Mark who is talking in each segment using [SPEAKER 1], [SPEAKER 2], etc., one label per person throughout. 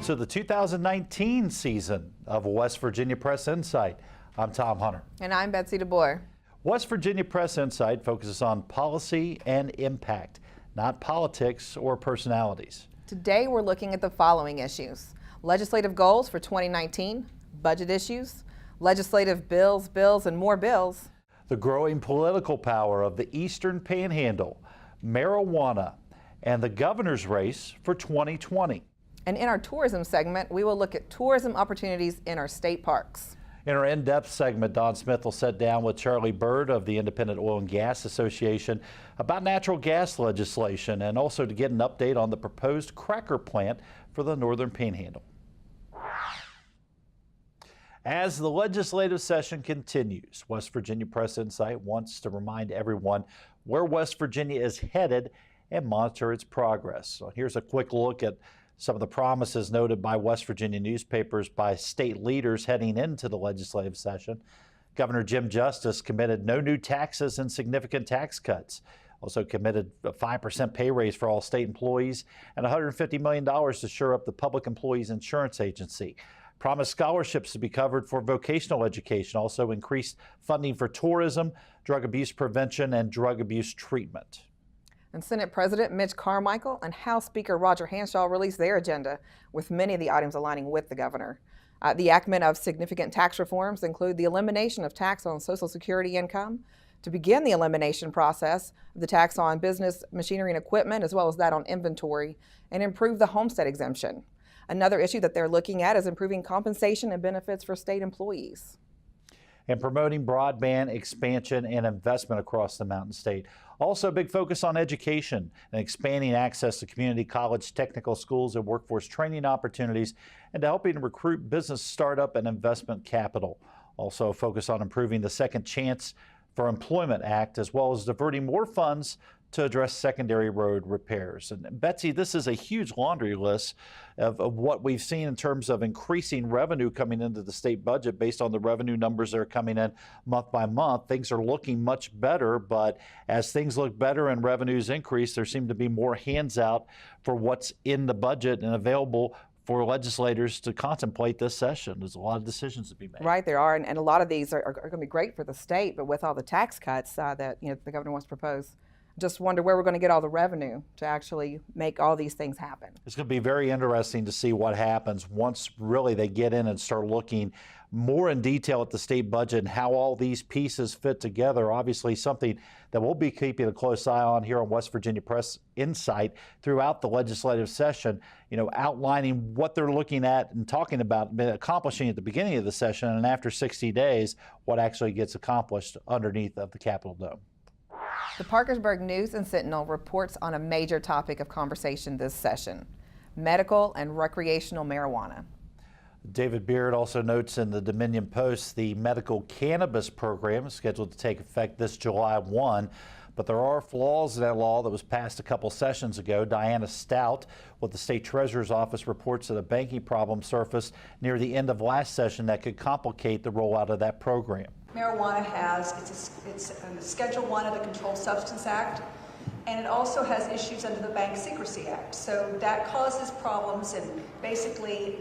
[SPEAKER 1] to the 2019 season of West Virginia Press Insight. I'm Tom Hunter.
[SPEAKER 2] And I'm Betsy DeBoer.
[SPEAKER 1] West Virginia Press Insight focuses on policy and impact, not politics or personalities.
[SPEAKER 2] Today we're looking at the following issues: legislative goals for 2019, budget issues, legislative bills, and more bills,
[SPEAKER 1] the growing political power of the Eastern Panhandle, marijuana, and the governor's race for 2020.
[SPEAKER 2] And in our tourism segment, we will look at tourism opportunities in our state parks.
[SPEAKER 1] In our in-depth segment, Don Smith will sit down with Charlie Byrd of the Independent Oil and Gas Association about natural gas legislation and also to get an update on the proposed cracker plant for the Northern Panhandle. As the legislative session continues, West Virginia Press Insight wants to remind everyone where West Virginia is headed and monitor its progress. So here's a quick look at some of the promises noted by West Virginia newspapers by state leaders heading into the legislative session. Governor Jim Justice committed no new taxes and significant tax cuts. Also committed a 5% pay raise for all state employees and $150 million to shore up the Public Employees Insurance Agency. Promised scholarships to be covered for vocational education. Also increased funding for tourism, drug abuse prevention, and drug abuse treatment.
[SPEAKER 2] And Senate President Mitch Carmichael and House Speaker Roger Hanshaw released their agenda, with many of the items aligning with the governor. The enactment of significant tax reforms include the elimination of tax on Social Security income, to begin the elimination process of the tax on business machinery and equipment, as well as that on inventory, and improve the homestead exemption. Another issue that they're looking at is improving compensation and benefits for state employees.
[SPEAKER 1] And promoting broadband expansion and investment across the Mountain State. Also a big focus on education and expanding access to community college, technical schools, and workforce training opportunities, and to helping recruit business startup and investment capital. Also a focus on improving the Second Chance for Employment Act, as well as diverting more funds to address secondary road repairs. And Betsy, this is a huge laundry list of what we've seen in terms of increasing revenue coming into the state budget based on the revenue numbers that are coming in month by month. Things are looking much better, but as things look better and revenues increase, there seem to be more hands out for what's in the budget and available for legislators to contemplate this session. There's a lot of decisions to be made.
[SPEAKER 2] Right, there are, and a lot of these are going to be great for the state, but with all the tax cuts that the governor wants to propose, just wonder where we're going to get all the revenue to actually make all these things happen.
[SPEAKER 1] It's going to be very interesting to see what happens once really they get in and start looking more in detail at the state budget and how all these pieces fit together. Obviously something that we'll be keeping a close eye on here on West Virginia Press Insight throughout the legislative session, outlining what they're looking at and talking about accomplishing at the beginning of the session, and after 60 days, what actually gets accomplished underneath of the Capitol Dome.
[SPEAKER 2] The Parkersburg News and Sentinel reports on a major topic of conversation this session: medical and recreational marijuana.
[SPEAKER 1] David Byrd also notes in the Dominion Post the medical cannabis program is scheduled to take effect this July 1, but there are flaws in that law that was passed a couple sessions ago. Diana Stout with the State Treasurer's Office reports that a banking problem surfaced near the end of last session that could complicate the rollout of that program.
[SPEAKER 3] Marijuana it's a Schedule I of the Controlled Substance Act, and it also has issues under the Bank Secrecy Act. So that causes problems and basically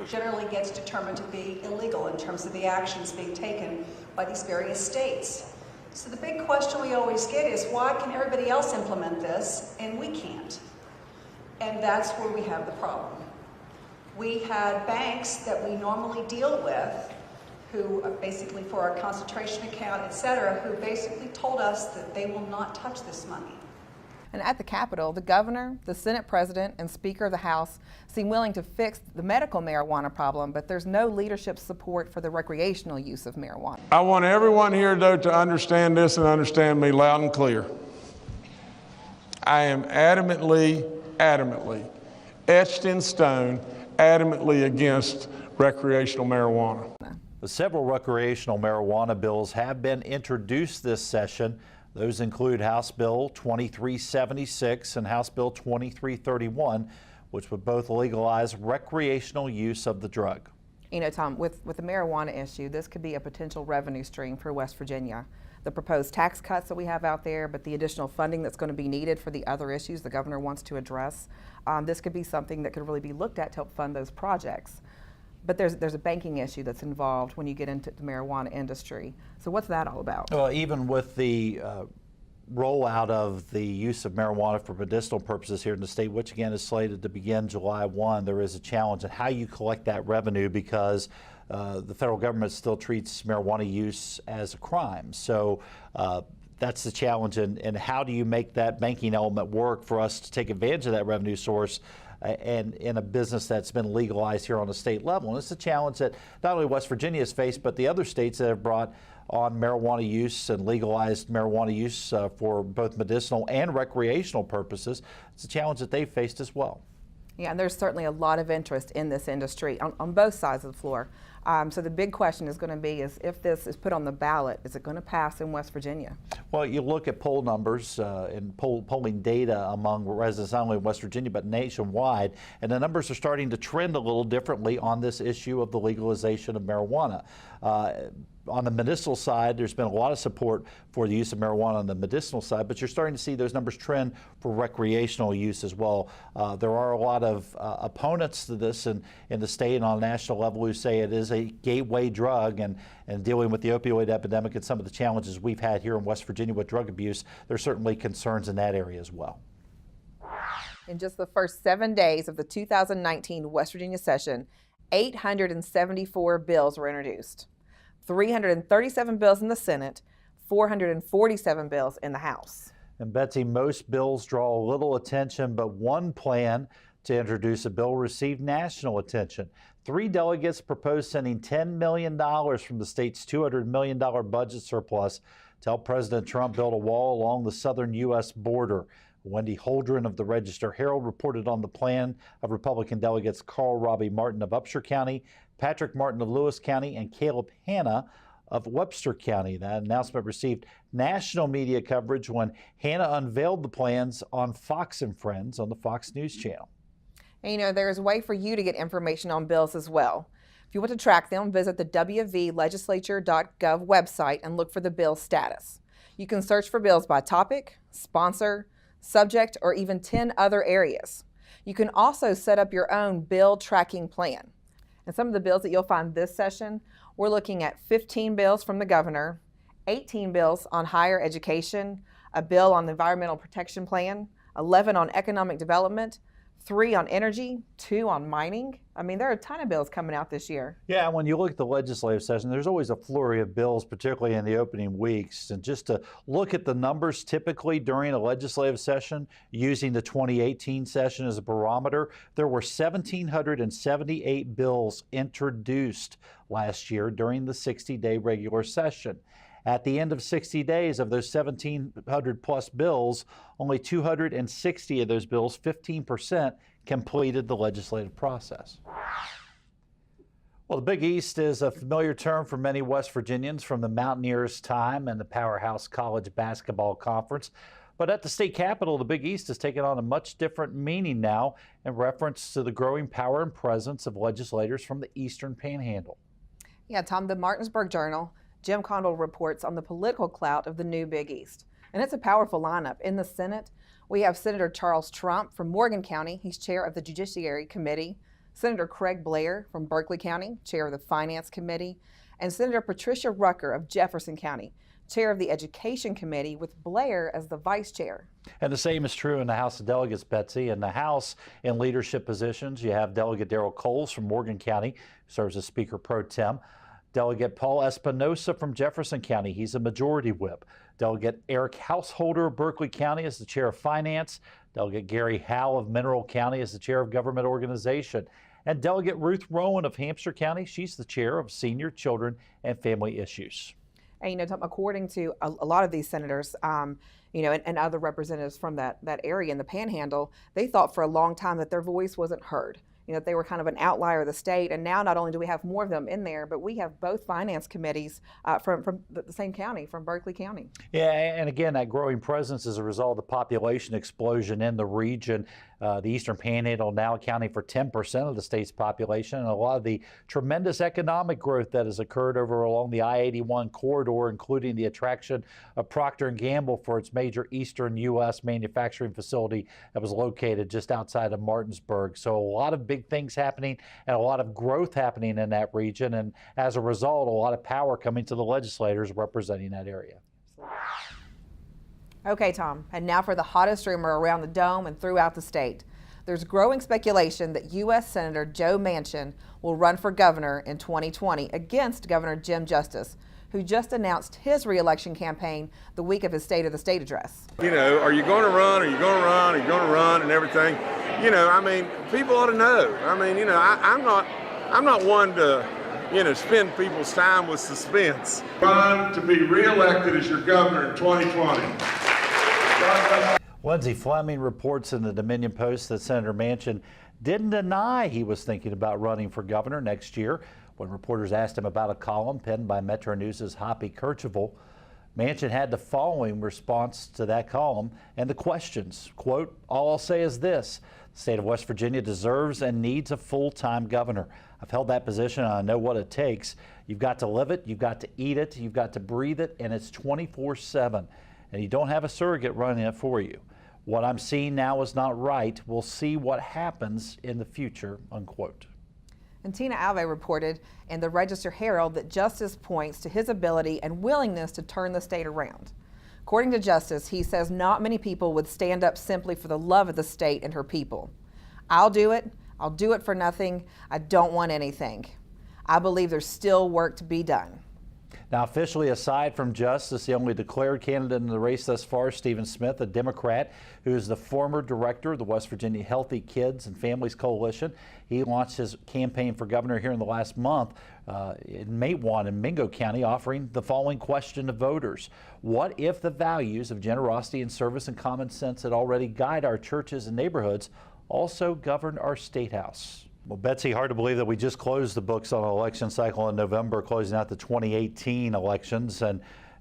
[SPEAKER 3] generally gets determined to be illegal in terms of the actions being taken by these various states. So the big question we always get is, why can everybody else implement this and we can't? And that's where we have the problem. We had banks that we normally deal with who basically for our concentration account, et cetera, who basically told us that they will not touch this money.
[SPEAKER 2] And at the Capitol, the governor, the Senate president, and Speaker of the House seem willing to fix the medical marijuana problem, but there's no leadership support for the recreational use of marijuana.
[SPEAKER 4] I want everyone here, though, to understand this and understand me loud and clear. I am adamantly, etched in stone, adamantly against recreational marijuana.
[SPEAKER 1] Several recreational marijuana bills have been introduced this session. Those include House Bill 2376 and House Bill 2331, which would both legalize recreational use of the drug.
[SPEAKER 2] Tom, with the marijuana issue, this could be a potential revenue stream for West Virginia. the proposed tax cuts that we have out there, but the additional funding that's going to be needed for the other issues the governor wants to address. This could be something that could really be looked at to help fund those projects. But there's a banking issue that's involved when you get into the marijuana industry. So what's that all about?
[SPEAKER 1] Well, even with the rollout of the use of marijuana for medicinal purposes here in the state, which again is slated to begin July 1, there is a challenge in how you collect that revenue because the federal government still treats marijuana use as a crime. So that's the challenge, and how do you make that banking element work for us to take advantage of that revenue source and in a business that's been legalized here on the state level. And it's a challenge that not only West Virginia has faced, but the other states that have brought on marijuana use and legalized marijuana use for both medicinal and recreational purposes. It's a challenge that they've faced as well.
[SPEAKER 2] Yeah, and there's certainly a lot of interest in this industry on both sides of the floor. So the big question is going to be is if this is put on the ballot, is it going to pass in West Virginia?
[SPEAKER 1] Well, you look at poll numbers and polling data among residents not only in West Virginia but nationwide, and the numbers are starting to trend a little differently on this issue of the legalization of marijuana. On the medicinal side, there's been a lot of support for the use of marijuana on the medicinal side, but you're starting to see those numbers trend for recreational use as well. There are a lot of opponents to this in the state and on a national level who say it is a gateway drug, and dealing with the opioid epidemic and some of the challenges we've had here in West Virginia with drug abuse, there's certainly concerns in that area as well.
[SPEAKER 2] In just the first 7 days of the 2019 West Virginia session, 874 bills were introduced. 337 bills in the Senate, 447 bills in the House.
[SPEAKER 1] And Betsy, most bills draw little attention, but one plan to introduce a bill received national attention. 3 delegates proposed sending $10 million from the state's $200 million budget surplus to help President Trump build a wall along the southern U.S. border. Wendy Holdren of the Register Herald reported on the plan of Republican delegates Carl Robbie Martin of Upshur County, Patrick Martin of Lewis County, and Caleb Hanna of Webster County. That announcement received national media coverage when Hanna unveiled the plans on Fox and Friends on the Fox News Channel.
[SPEAKER 2] And you know, there's a way for you to get information on bills as well. If you want to track them, visit the wvlegislature.gov website and look for the bill status. You can search for bills by topic, sponsor, subject, or even 10 other areas. You can also set up your own bill tracking plan. And some of the bills that you'll find this session, we're looking at 15 bills from the governor, 18 bills on higher education, a bill on the Environmental Protection Plan, 11 on economic development, 3 on energy, 2 on mining. I mean, there are a ton of bills coming out this year.
[SPEAKER 1] Yeah, when you look at the legislative session, there's always a flurry of bills, particularly in the opening weeks. And just to look at the numbers typically during a legislative session, using the 2018 session as a barometer, there were 1,778 bills introduced last year during the 60-day regular session. At the end of 60 days of those 1,700 plus bills, only 260 of those bills, 15%, completed the legislative process. Well, the Big East is a familiar term for many West Virginians from the Mountaineers' time and the Powerhouse College Basketball Conference. But at the state capitol, the Big East has taken on a much different meaning now in reference to the growing power and presence of legislators from the Eastern Panhandle.
[SPEAKER 2] Yeah, Tom, the Martinsburg Journal, Jim Condell reports on the political clout of the new Big East. And it's a powerful lineup. In the Senate, we have Senator Charles Trump from Morgan County. He's chair of the Judiciary Committee. Senator Craig Blair from Berkeley County, chair of the Finance Committee. And Senator Patricia Rucker of Jefferson County, chair of the Education Committee, with Blair as the vice chair.
[SPEAKER 1] And the same is true in the House of Delegates, Betsy. In the House, in leadership positions, you have Delegate Darrell Coles from Morgan County, who serves as Speaker Pro Tem. Delegate Paul Espinosa from Jefferson County, he's a majority whip. Delegate Eric Householder of Berkeley County is the chair of Finance. Delegate Gary Howe of Mineral County is the chair of Government Organization. And Delegate Ruth Rowan of Hampshire County, she's the chair of Senior, Children, and Family Issues.
[SPEAKER 2] And, you know, Tom, according to a lot of these senators, you know, and other representatives from that area in the Panhandle, they thought for a long time that their voice wasn't heard. You know, they were kind of an outlier of the state, and now not only do we have more of them in there, but we have both finance committees from the same county, from Berkeley County.
[SPEAKER 1] Yeah, and again, that growing presence is a result of the population explosion in the region. the Eastern Panhandle now accounting for 10% of the state's population, and a lot of the tremendous economic growth that has occurred over along the I-81 corridor, including the attraction of Procter & Gamble for its major eastern U.S. manufacturing facility that was located just outside of Martinsburg. So a lot of big things happening and a lot of growth happening in that region, and as a result, a lot of power coming to the legislators representing that area.
[SPEAKER 2] Okay, Tom, and now for the hottest rumor around the Dome and throughout the state. There's growing speculation that U.S. Senator Joe Manchin will run for governor in 2020 against Governor Jim Justice, who just announced his re-election campaign the week of his State of the State address.
[SPEAKER 4] You know, are you going to run? Are you going to run? Are you going to run? And everything. You know, I mean, people ought to know. I mean, you know, I'm not one to, you know, spend people's time with suspense. Run to be re-elected as your governor in 2020.
[SPEAKER 1] Lindsay Fleming reports in the Dominion Post that Senator Manchin didn't deny he was thinking about running for governor next year. When reporters asked him about a column penned by Metro News' Hoppy Kercheval, Manchin had the following response to that column and the questions. Quote, "All I'll say is this, the state of West Virginia deserves and needs a full-time governor. I've held that position and I know what it takes. You've got to live it, you've got to eat it, you've got to breathe it, and it's 24/7. And you don't have a surrogate running it for you. What I'm seeing now is not right. We'll see what happens in the future," unquote.
[SPEAKER 2] And Tina Alve reported in the Register Herald that Justice points to his ability and willingness to turn the state around. According to Justice, he says not many people would stand up simply for the love of the state and her people. "I'll do it. I'll do it for nothing. I don't want anything. I believe there's still work to be done."
[SPEAKER 1] Now, officially, aside from Justice, the only declared candidate in the race thus far, Stephen Smith, a Democrat, who is the former director of the West Virginia Healthy Kids and Families Coalition. He launched his campaign for governor here in the last month in Matewan in Mingo County, offering the following question to voters. What if the values of generosity and service and common sense that already guide our churches and neighborhoods also govern our state house? Well, Betsy, hard to believe that we just closed the books on an election cycle in November, closing out the 2018 elections, and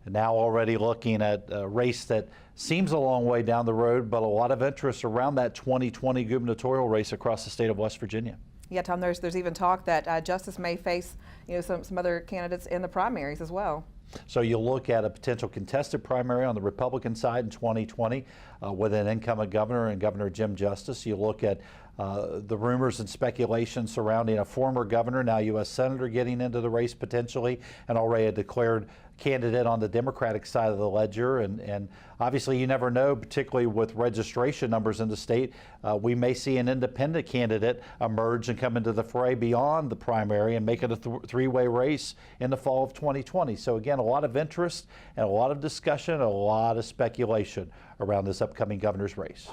[SPEAKER 1] now already looking at a race that seems a long way down the road, but a lot of interest around that 2020 gubernatorial race across the state of West Virginia.
[SPEAKER 2] Yeah, Tom, there's even talk that Justice may face, you know, some other candidates in the primaries as well.
[SPEAKER 1] So you look at a potential contested primary on the Republican side in 2020 with an incumbent governor and Governor Jim Justice. You look at the rumors and speculation surrounding a former governor, now U.S. Senator, getting into the race potentially, and already a declared candidate on the Democratic side of the ledger. And obviously you never know, particularly with registration numbers in the state. We may see an independent candidate emerge and come into the fray beyond the primary and make it a three-way race in the fall of 2020. So again, a lot of interest and a lot of discussion and a lot of speculation around this upcoming governor's race.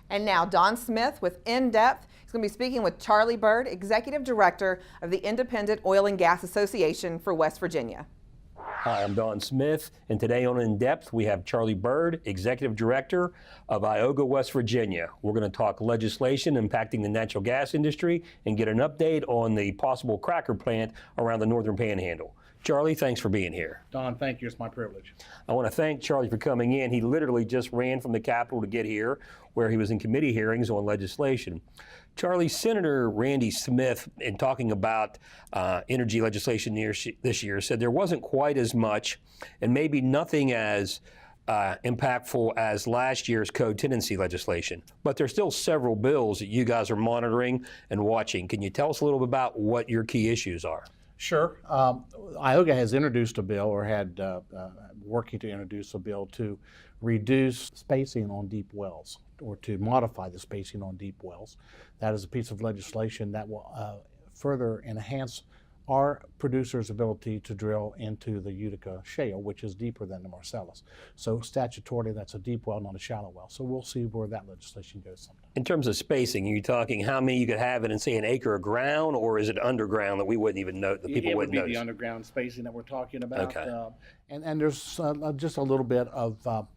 [SPEAKER 2] And now Don Smith with In Depth. He's going to be speaking with Charlie Byrd, Executive Director of the Independent Oil and Gas Association for West Virginia.
[SPEAKER 5] Hi, I'm Don Smith, and today on In Depth we have Charlie Byrd, Executive Director of Ioga, West Virginia. We're going to talk legislation impacting the natural gas industry and get an update on the possible cracker plant around the Northern Panhandle. Charlie, thanks for being here.
[SPEAKER 6] Don, thank you. It's my privilege.
[SPEAKER 5] I want to thank Charlie for coming in. He literally just ran from the Capitol to get here, where he was in committee hearings on legislation. Charlie, Senator Randy Smith, in talking about energy legislation this year, said there wasn't quite as much and maybe nothing as impactful as last year's code tenancy legislation. But there's still several bills that you guys are monitoring and watching. Can you tell us a little bit about what your key issues are?
[SPEAKER 6] Sure. Ioga has introduced a bill, or had working to introduce a bill to reduce spacing on deep wells, or to modify the spacing on deep wells. That is a piece of legislation that will further enhance our producers' ability to drill into the Utica Shale, which is deeper than the Marcellus. So statutorily, that's a deep well, not a shallow well. So we'll see where that legislation goes sometime.
[SPEAKER 5] In terms of spacing, are you talking how many you could have in, say, an acre of ground, or is it underground that we wouldn't even know, the people wouldn't notice?
[SPEAKER 6] It would be the underground spacing that we're talking about.
[SPEAKER 5] Okay.
[SPEAKER 6] And there's just a little bit of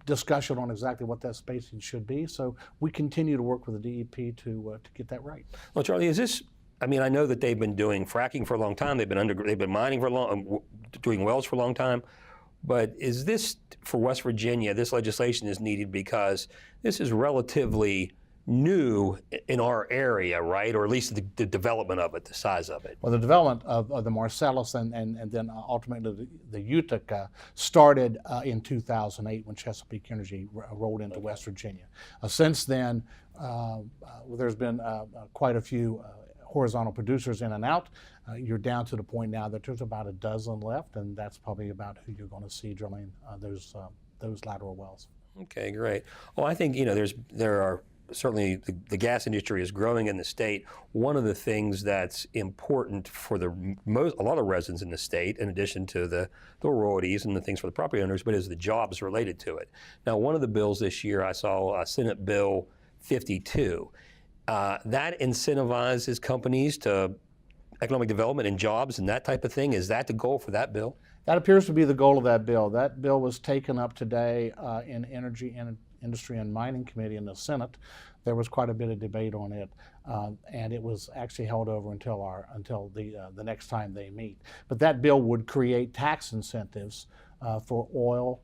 [SPEAKER 6] discussion on exactly what that spacing should be. So we continue to work with the DEP to get that right.
[SPEAKER 5] Well, Charlie, is this? I mean, I know that they've been doing fracking for a long time. They've been mining for a long, doing wells for a long time. But is this, for West Virginia, this legislation is needed because this is relatively new in our area, right? Or at least the development of it, the size of it.
[SPEAKER 6] Well, the development of the Marcellus and then ultimately the Utica started in 2008 when Chesapeake Energy rolled into West Virginia. Since then, there's been quite a few horizontal producers in and out. You're down to the point now that there's about a dozen left, and that's probably about who you're going to see drilling those lateral wells.
[SPEAKER 5] Okay, great. Well, I think there are certainly the gas industry is growing in the state. One of the things that's important for a lot of residents in the state, in addition to the royalties and the things for the property owners, but is the jobs related to it. Now, one of the bills this year I saw Senate Bill 52. That incentivizes companies to economic development and jobs and that type of thing. Is that the goal for that bill?
[SPEAKER 6] That appears to be the goal of that bill. That bill was taken up today in Energy and Industry and Mining Committee in the Senate. There was quite a bit of debate on it, and it was actually held over until the next time they meet. But that bill would create tax incentives for oil,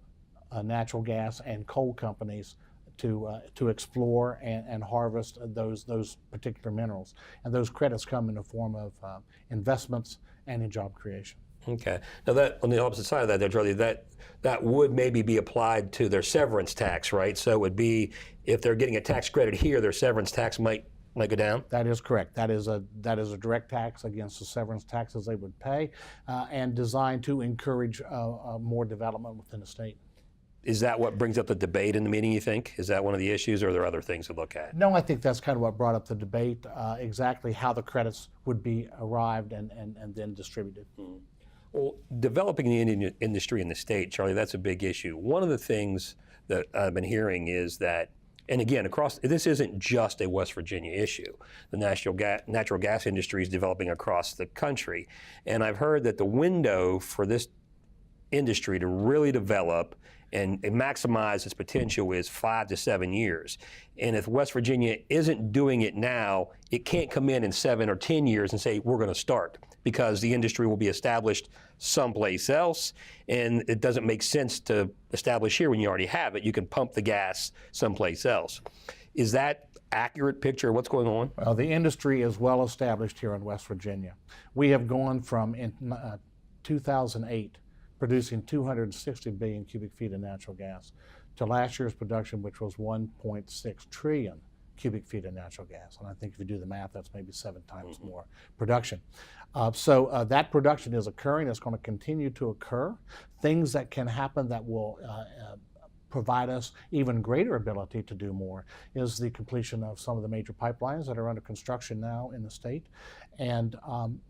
[SPEAKER 6] natural gas, and coal companies to explore and harvest those particular minerals. And those credits come in the form of investments and in job creation.
[SPEAKER 5] Okay. Now, that on the opposite side of that, there, Charlie, that would maybe be applied to their severance tax, right? So it would be, if they're getting a tax credit here, their severance tax might go down?
[SPEAKER 6] That is correct. That is a direct tax against the severance taxes they would pay, and designed to encourage more development within the state.
[SPEAKER 5] Is that what brings up the debate in the meeting, you think? Is that one of the issues, or are there other things to look at?
[SPEAKER 6] No, I think that's kind of what brought up the debate, exactly how the credits would be arrived and then distributed.
[SPEAKER 5] Mm-hmm. Well, developing the Indian industry in the state, Charlie, that's a big issue. One of the things that I've been hearing is that, and again, this isn't just a West Virginia issue. The natural gas industry is developing across the country. And I've heard that the window for this industry to really develop and maximize its potential is 5 to 7 years. And if West Virginia isn't doing it now, it can't come in 7 or 10 years and say, we're going to start, because the industry will be established someplace else, and it doesn't make sense to establish here when you already have it. You can pump the gas someplace else. Is that accurate picture of what's going on?
[SPEAKER 6] Well, the industry is well established here in West Virginia. We have gone from, in 2008, producing 260 billion cubic feet of natural gas, to last year's production, which was 1.6 trillion cubic feet of natural gas. And I think if you do the math, that's maybe 7 times more production. So that production is occurring. It's going to continue to occur. Things that can happen that will provide us even greater ability to do more is the completion of some of the major pipelines that are under construction now in the state. And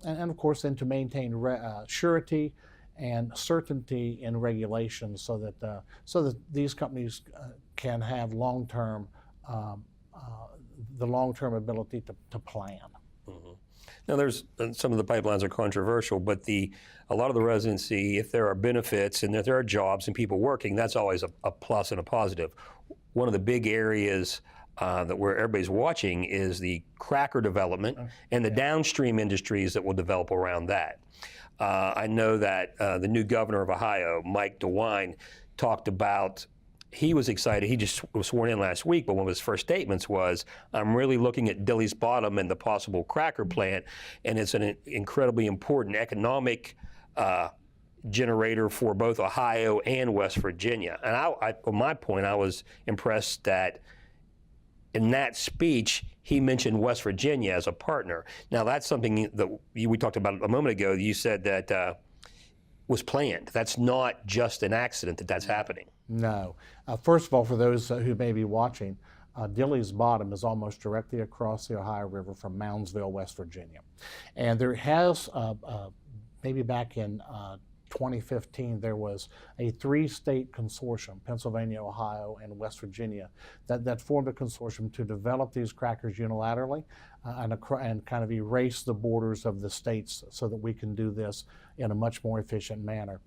[SPEAKER 6] of course, then to maintain surety and certainty in regulations, so that these companies can have the long-term ability to plan. Mm-hmm.
[SPEAKER 5] Now, there's some of the pipelines are controversial, but a lot of the residency, if there are benefits and if there are jobs and people working, that's always a plus and a positive. One of the big areas where everybody's watching is the cracker development and the downstream industries that will develop around that. I know that the new governor of Ohio, Mike DeWine, talked about, he was excited. He just was sworn in last week, but one of his first statements was, I'm really looking at Dilly's Bottom and the possible cracker plant, and it's an incredibly important economic generator for both Ohio and West Virginia. And on my point, I was impressed that in that speech, he mentioned West Virginia as a partner. Now, that's something that we talked about a moment ago. You said that was planned. That's not just an accident that's happening.
[SPEAKER 6] No. First of all, for those who may be watching, Dilly's Bottom is almost directly across the Ohio River from Moundsville, West Virginia. And there has, maybe back in 2015, there was a 3-state consortium, Pennsylvania, Ohio, and West Virginia, that formed a consortium to develop these crackers unilaterally and kind of erase the borders of the states so that we can do this in a much more efficient manner.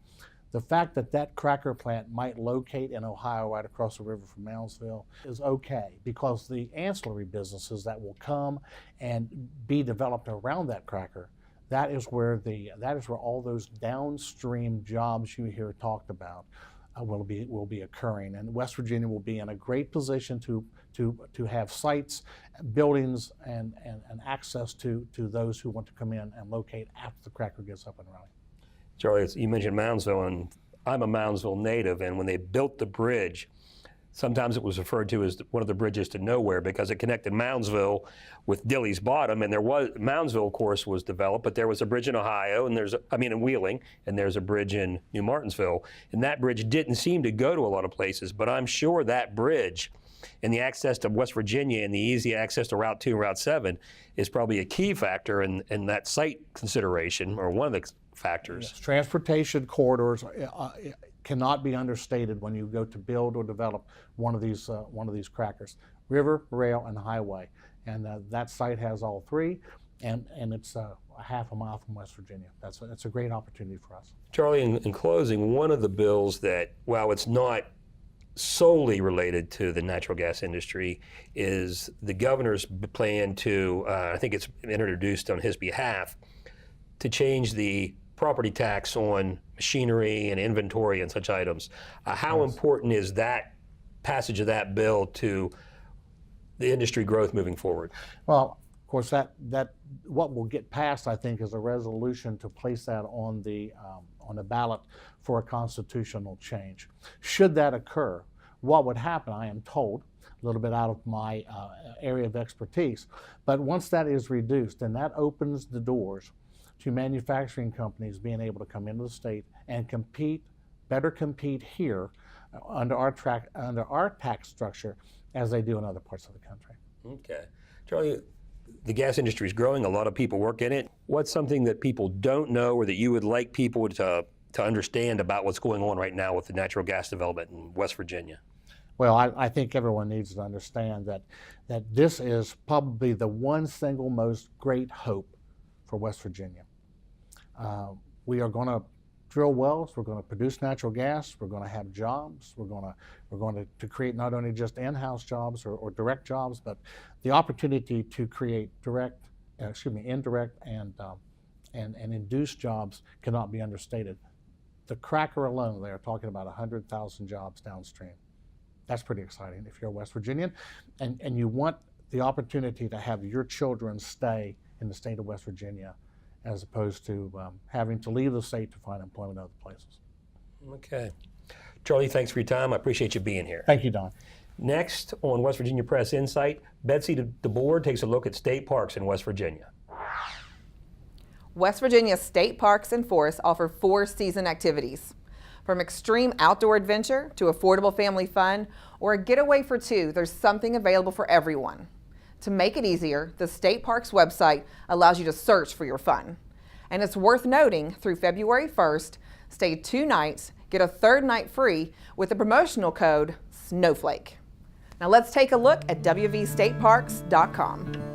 [SPEAKER 6] The fact that cracker plant might locate in Ohio right across the river from Moundsville is okay, because the ancillary businesses that will come and be developed around that cracker that is where all those downstream jobs you hear talked about will be occurring, and West Virginia will be in a great position to have sites, buildings, and access to those who want to come in and locate after the cracker gets up and running.
[SPEAKER 5] Charlie, you mentioned Moundsville, and I'm a Moundsville native, and when they built the bridge, sometimes it was referred to as one of the bridges to nowhere because it connected Moundsville with Dilly's Bottom, and Moundsville, of course, was developed, but there was a bridge in Ohio, and in Wheeling, and there's a bridge in New Martinsville, and that bridge didn't seem to go to a lot of places, but I'm sure that bridge and the access to West Virginia and the easy access to Route 2 and Route 7 is probably a key factor in that site consideration, or one of the factors.
[SPEAKER 6] Yes, transportation corridors cannot be understated when you go to build or develop one of these crackers: river, rail, and highway. And that site has all three, and it's a half a mile from West Virginia. That's a great opportunity for us.
[SPEAKER 5] Charlie, in closing, one of the bills that, while it's not solely related to the natural gas industry, is the governor's plan to, I think it's introduced on his behalf, to change the property tax on machinery and inventory and such items. How important is that passage of that bill to the industry growth moving forward?
[SPEAKER 6] Well, of course, that what will get passed, I think, is a resolution to place that on the ballot for a constitutional change. Should that occur, what would happen? I am told, a little bit out of my area of expertise, but once that is reduced, then that opens the doors to manufacturing companies being able to come into the state and better compete here under our tax structure as they do in other parts of the country.
[SPEAKER 5] Okay. Charlie, the gas industry is growing. A lot of people work in it. What's something that people don't know or that you would like people to understand about what's going on right now with the natural gas development in West Virginia?
[SPEAKER 6] Well, I think everyone needs to understand that this is probably the one single most great hope for West Virginia. We are going to drill wells. We're going to produce natural gas. We're going to have jobs. We're going to create not only just in-house jobs or direct jobs, but the opportunity to create indirect and induced jobs cannot be understated. The cracker alone, they are talking about 100,000 jobs downstream. That's pretty exciting if you're a West Virginian, and you want the opportunity to have your children stay in the state of West Virginia, as opposed to having to leave the state to find employment other places.
[SPEAKER 5] Okay. Charlie, thanks for your time. I appreciate you being here.
[SPEAKER 6] Thank you, Don.
[SPEAKER 5] Next on West Virginia Press Insight, Betsy DeBoard takes a look at state parks in West Virginia.
[SPEAKER 2] West Virginia state parks and forests offer 4 season activities. From extreme outdoor adventure to affordable family fun or a getaway for 2, there's something available for everyone. To make it easier, the State Parks website allows you to search for your fun. And it's worth noting, through February 1st, stay 2 nights, get a 3rd night free with the promotional code SNOWFLAKE. Now let's take a look at wvstateparks.com.